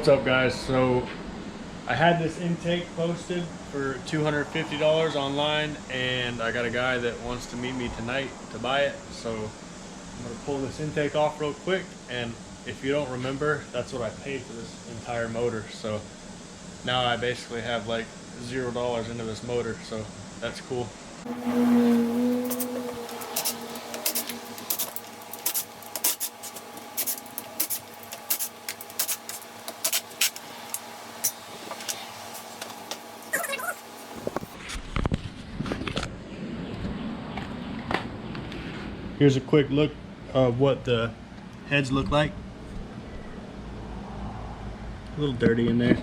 What's up, guys? So I had this intake posted for $250 online, and I got a guy that wants to meet me tonight to buy it. So I'm gonna pull this intake off real quick, and if you don't remember, that's what I paid for this entire motor. So now I basically have like $0 into this motor, so that's cool. Here's a quick look of what the heads look like. A little dirty in there.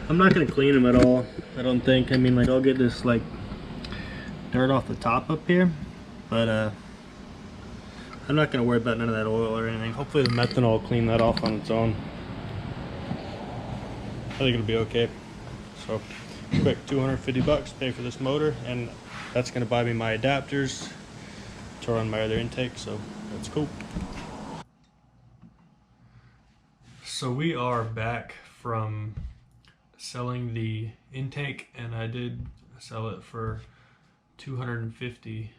I'm not gonna clean them at all, I don't think. I mean, like, I'll get this like dirt off the top up here, but I'm not gonna worry about none of that oil or anything. Hopefully the methanol will clean that off on its own. I think it'll be okay. So quick, 250 bucks, pay for this motor, and that's gonna buy me my adapters to run my other intake, so that's cool. So we are back from selling the intake, and I did sell it for $250,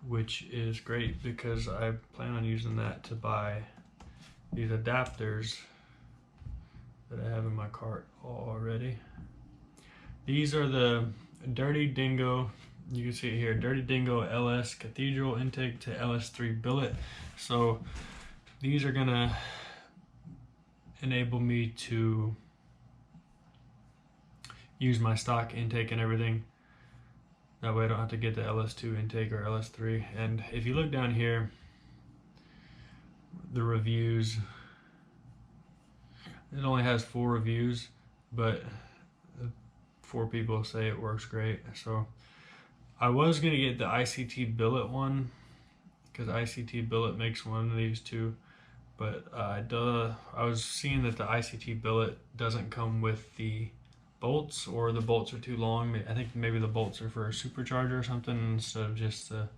which is great because I plan on using that to buy these adapters that I have in my cart already. These are the Dirty Dingo, you can see it here, Dirty Dingo LS Cathedral intake to LS3 billet. So these are gonna enable me to use my stock intake and everything. That way I don't have to get the LS2 intake or LS3. And if you look down here, the reviews, it only has 4 reviews, but 4 people say it works great. So I was gonna get the ICT billet one because ICT billet makes one of these too, but I was seeing that the ICT billet doesn't come with the bolts, or the bolts are too long. I think maybe the bolts are for a supercharger or something instead of just the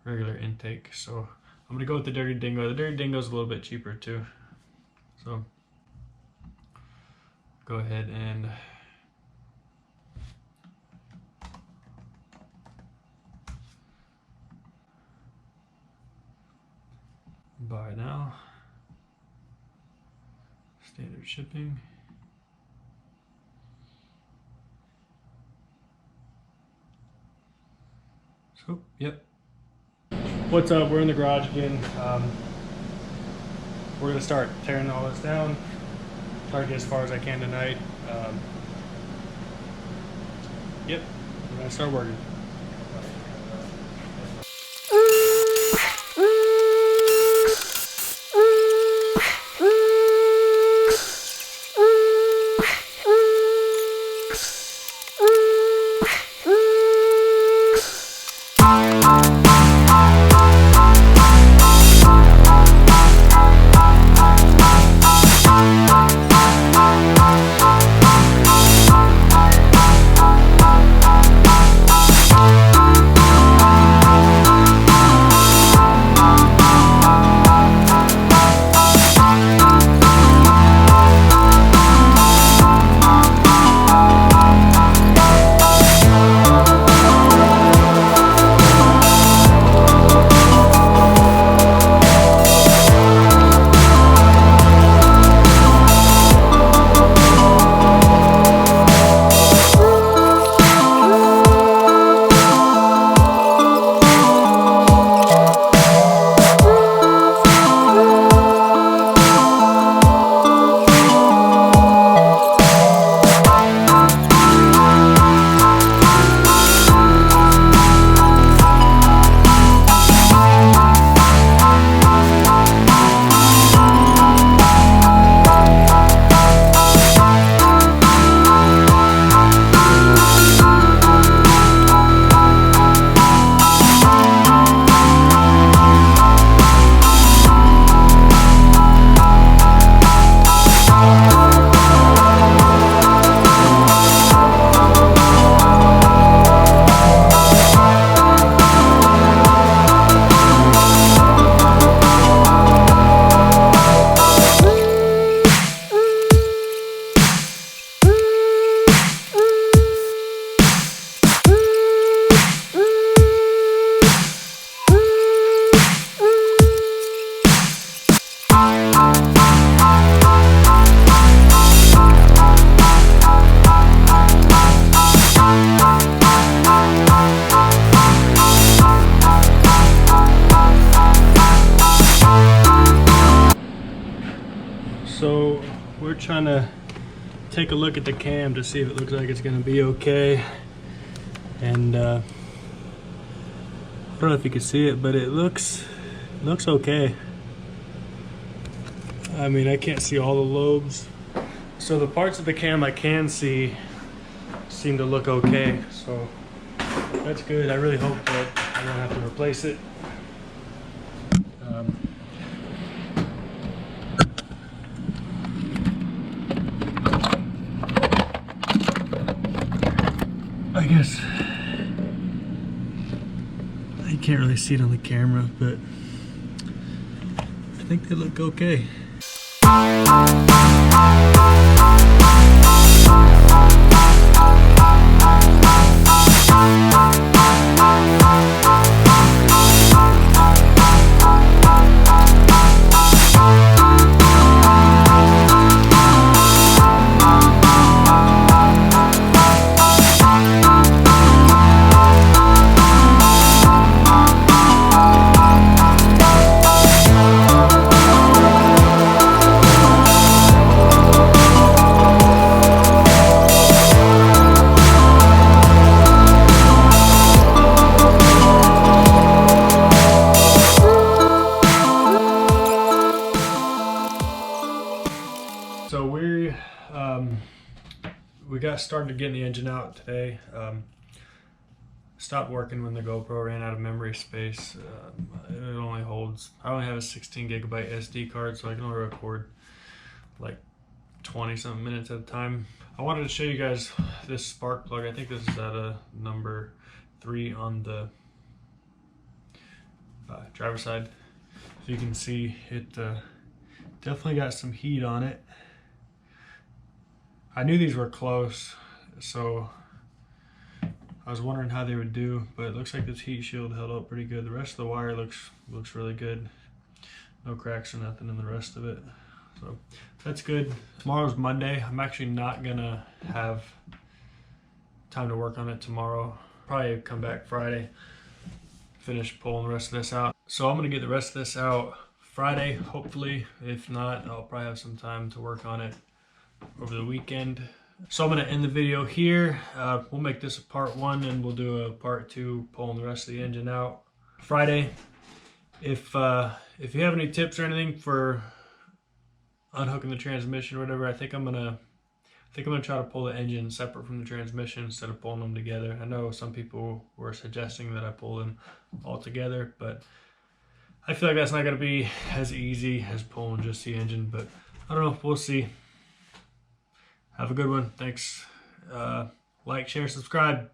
regular intake. So I'm gonna go with the Dirty Dingo. The Dirty Dingo is a little bit cheaper too. So go ahead and buy now. Standard shipping. So, yep. What's up? We're in the garage again. We're gonna start tearing all this down. Try to get as far as I can tonight. Yep, we're gonna start working. So we're trying to take a look at the cam to see if it looks like it's going to be okay. And I don't know if you can see it, but it looks okay. I mean, I can't see all the lobes. So the parts of the cam I can see seem to look okay. So that's good. I really hope that I don't have to replace it. I guess you can't really see it on the camera, but I think they look okay. So we got started getting the engine out today. Stopped working when the GoPro ran out of memory space. It only holds, I only have a 16 gigabyte SD card, so I can only record like 20 something minutes at a time. I wanted to show you guys this spark plug. I think this is at a number 3 on the driver's side. As you can see, it definitely got some heat on it. I knew these were close, so I was wondering how they would do, but it looks like this heat shield held up pretty good. The rest of the wire looks really good. No cracks or nothing in the rest of it. So that's good. Tomorrow's Monday. I'm actually not gonna have time to work on it tomorrow. Probably come back Friday, finish pulling the rest of this out. So I'm gonna get the rest of this out Friday, hopefully. If not, I'll probably have some time to work on it over the weekend. So I'm gonna end the video here. We'll make this a part 1 and we'll do a part 2 pulling the rest of the engine out Friday. If you have any tips or anything for unhooking the transmission or whatever, I think I'm gonna try to pull the engine separate from the transmission instead of pulling them together. I know some people were suggesting that I pull them all together, but I feel like that's not gonna be as easy as pulling just the engine, but I don't know, we'll see. Have a good one. Thanks. Like, share, subscribe.